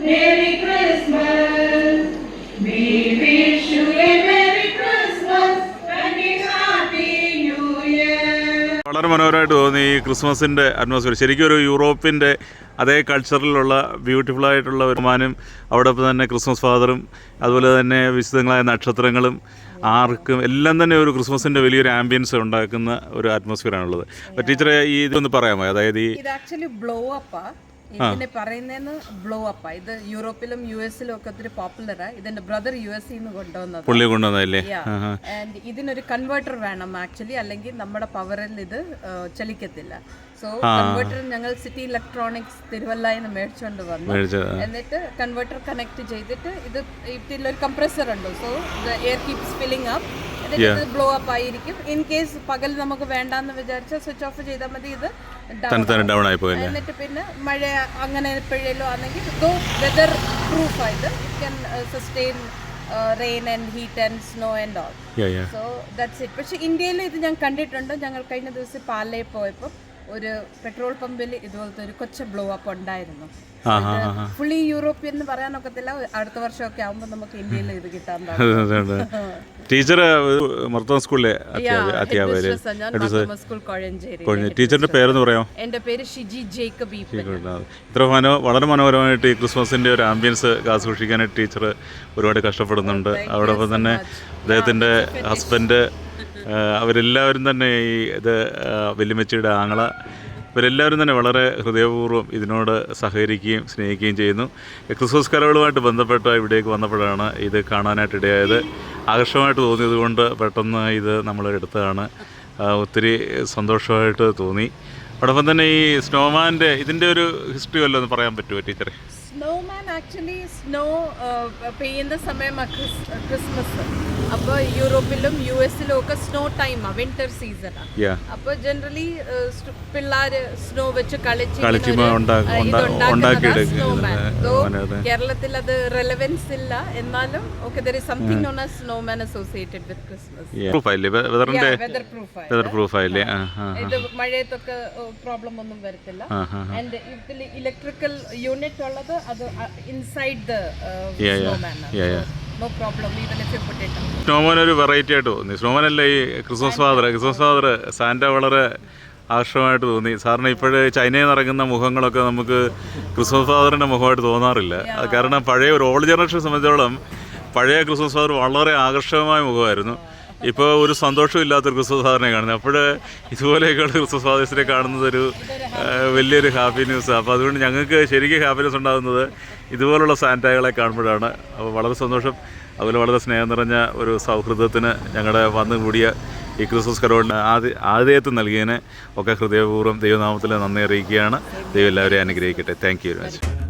Merry Christmas. We wish you a Merry Christmas and a Happy New Year. വളരെ മനോഹരമായിട്ട് തോന്നി ഈ ക്രിസ്മസിൻ്റെ അറ്റ്മോസ്ഫിയർ. ശരിക്കും ഒരു യൂറോപ്പിൻ്റെ അതേ കൾച്ചറിലുള്ള ബ്യൂട്ടിഫുള്ളായിട്ടുള്ള വരുമാനം, അവിടെ തന്നെ ക്രിസ്മസ് ഫാദറും അതുപോലെ തന്നെ വിശുദ്ധങ്ങളായ നക്ഷത്രങ്ങളും ആർക്കും എല്ലാം തന്നെ ഒരു ക്രിസ്മസിൻ്റെ വലിയൊരു ആംബിയൻസ് ഉണ്ടാക്കുന്ന ഒരു അറ്റ്മോസ്ഫിയറാണുള്ളത്. അപ്പോൾ ടീച്ചറെ ഈ ഇതൊന്ന് പറയാമോ? അതായത് ഈ ഇത് ആക്ച്വലി ബ്ലോ അപ്പാ ഇതിനെ പറയുന്നതെന്ന് ബ്ലോ അപ്പാ. ഇത് യൂറോപ്പിലും യു എസിലും ഒക്കെ ഒത്തിരി പോപ്പുലറാ. ഇതിന്റെ ബ്രദർ യു എസ് കൊണ്ടുവന്നത്, പുള്ളി കൊണ്ടുവന്നതല്ലേ? ആൻഡ് ഇതിനൊരു കൺവേർട്ടർ വേണം ആക്ച്വലി, അല്ലെങ്കിൽ നമ്മുടെ പവറിൽ ഇത് ചലിക്കത്തില്ല. സോ കൺവേർട്ടർ ഞങ്ങൾ സിറ്റി ഇലക്ട്രോണിക്സ് തിരുവല്ലയിൽ മേടിച്ചുകൊണ്ട് വന്നു. എന്നിട്ട് കൺവേർട്ടർ കണക്ട് ചെയ്തിട്ട് ഇതിലൊരു കംപ്രസർ ഉണ്ട്. So air keeps filling up. എന്നിട്ട് ബ്ലോ അപ്പ് ആയിരിക്കും. ഇൻ കേസ് പകൽ നമുക്ക് വേണ്ടാന്ന് വിചാരിച്ചാൽ സ്വിച്ച് ഓഫ് ചെയ്താൽ മതി, ഇത് ഡൗൺ ആയി പോയി. എന്നിട്ട് പിന്നെ മഴ അങ്ങനെ എപ്പോഴേലും ആണെങ്കിൽ വെതർ പ്രൂഫ് ആയത് can sustain rain and heat and snow and all. So that's it. പക്ഷെ ഇന്ത്യയിൽ ഇത് ഞാൻ കണ്ടിട്ടുണ്ട്. ഞങ്ങൾ കഴിഞ്ഞ ദിവസം പാലയിൽ പോയപ്പോൾ ഒരു പെട്രോൾ പമ്പിൽ ഇതുപോലത്തെ ഒരു കൊച്ചു ബ്ലോ അപ്പ് ഉണ്ടായിരുന്നു. ഫുള്ളി യൂറോപ്യൻ എന്ന് പറയാനൊക്കത്തില്ല. അടുത്ത വർഷമൊക്കെ ആകുമ്പോൾ നമുക്ക് ഇന്ത്യയിൽ ഇത് കിട്ടാൻ ടീച്ചർ മർത്തോമ സ്കൂളിലെ സ്കൂൾ കോഴഞ്ചേരി. ടീച്ചറിന്റെ പേരെന്ന് പറയാമോ? എന്റെ പേര് ഷിജി ജേക്കബ്. ഇത്ര വളരെ മനോഹരമായിട്ട് ഈ ക്രിസ്മസിന്റെ ഒരു ആംബിയൻസ് കാസൂക്ഷിക്കാനായിട്ട് ടീച്ചർ ഒരുപാട് കഷ്ടപ്പെടുന്നുണ്ട്. അതോടൊപ്പം തന്നെ അദ്ദേഹത്തിൻ്റെ ഹസ്ബൻഡ്, അവരെല്ലാവരും തന്നെ ഈ ഇത് വല്യമ്മച്ചിയുടെ ആങ്ങള, ഇവരെല്ലാവരും തന്നെ വളരെ ഹൃദയപൂർവ്വം ഇതിനോട് സഹകരിക്കുകയും സ്നേഹിക്കുകയും ചെയ്യുന്നു. ക്രിസ്മസ് കലകളുമായിട്ട് ബന്ധപ്പെട്ട് ഇവിടേക്ക് വന്നപ്പോഴാണ് ഇത് കാണാനായിട്ട് ഇടയായത്. ആകർഷകമായിട്ട് തോന്നിയത് കൊണ്ട് പെട്ടെന്ന് ഇത് നമ്മൾ എടുത്തതാണ്. ഒത്തിരി സന്തോഷമായിട്ട് തോന്നി. അതോടൊപ്പം തന്നെ ഈ സ്നോമാൻ്റെ ഇതിൻ്റെ ഒരു ഹിസ്റ്ററി വല്ലതും ഒന്ന് പറയാൻ പറ്റുമോ ടീച്ചറെ? സ്നോമാൻ ആക്ച്വലി സ്നോ പെയ്യുന്ന സമയമാണ് ക്രിസ്മസ്. അപ്പോൾ യൂറോപ്പിലും യു എസിലും ഒക്കെ സ്നോ ടൈമാണ്, വിന്റർ സീസണാണ്. അപ്പോൾ ജനറലി പിള്ളേര് സ്നോ വെച്ച് കളിച്ച് കേരളത്തിൽ അത് റെലവൻസ് ഇല്ല. എന്നാലും okay, there is something known as snowman associated with Christmas. Weather proof ആയില്ലേ? ഇത് മഴയത്തൊക്കെ പ്രോബ്ലം ഒന്നും വരത്തില്ല. ആൻഡ് ഇതിൽ ഇലക്ട്രിക്കൽ യൂണിറ്റ് ഉള്ളത് അത് inside the snowman. No problem, even if you put it on. Snowman ഒരു വെറൈറ്റി ആയിട്ട് തോന്നി. സ്നോമാനല്ല ഈ ക്രിസ്മസ് ഫാദർ സാന്റ വളരെ ആകർഷകമായിട്ട് തോന്നി. സാറിന് ഇപ്പോഴേ ചൈനയിൽ നിന്ന് ഇറങ്ങുന്ന മുഖങ്ങളൊക്കെ നമുക്ക് ക്രിസ്മസ് ഫാദറിൻ്റെ മുഖമായിട്ട് തോന്നാറില്ല. കാരണം പഴയ ഒരു ഓൾഡ് ജനറേഷനെ സംബന്ധിച്ചോളം പഴയ ക്രിസ്മസ് ഫാദർ വളരെ ആകർഷകമായ മുഖമായിരുന്നു. ഇപ്പോൾ ഒരു സന്തോഷമില്ലാത്തൊരു ക്രിസ്മസ് ഫാദറിനെ കാണുന്നത്. അപ്പോൾ ഇതുപോലെയൊക്കെയുള്ള ക്രിസ്മസ് ഫാദേഴ്സിനെ കാണുന്നത് ഒരു വലിയൊരു ഹാപ്പി ന്യൂസ്. അപ്പോൾ അതുകൊണ്ട് ഞങ്ങൾക്ക് ശരിക്കും ഹാപ്പിനെസ് ഉണ്ടാകുന്നത് ഇതുപോലുള്ള സാന്റകളെ കാണുമ്പോഴാണ്. അപ്പോൾ വളരെ സന്തോഷം. അതുപോലെ വളരെ സ്നേഹം നിറഞ്ഞ ഒരു സൗഹൃദത്തിന് ഞങ്ങളുടെ വന്നു കൂടിയ ഈ ക്രിസ്മസ് കരോളിന് ആതിഥേയത്വം നൽകിയതിന് ഒക്കെ ഹൃദയപൂർവ്വം ദൈവനാമത്തിൽ നന്ദി അറിയിക്കുകയാണ്. ദൈവം എല്ലാവരെയും അനുഗ്രഹിക്കട്ടെ. Thank you very much.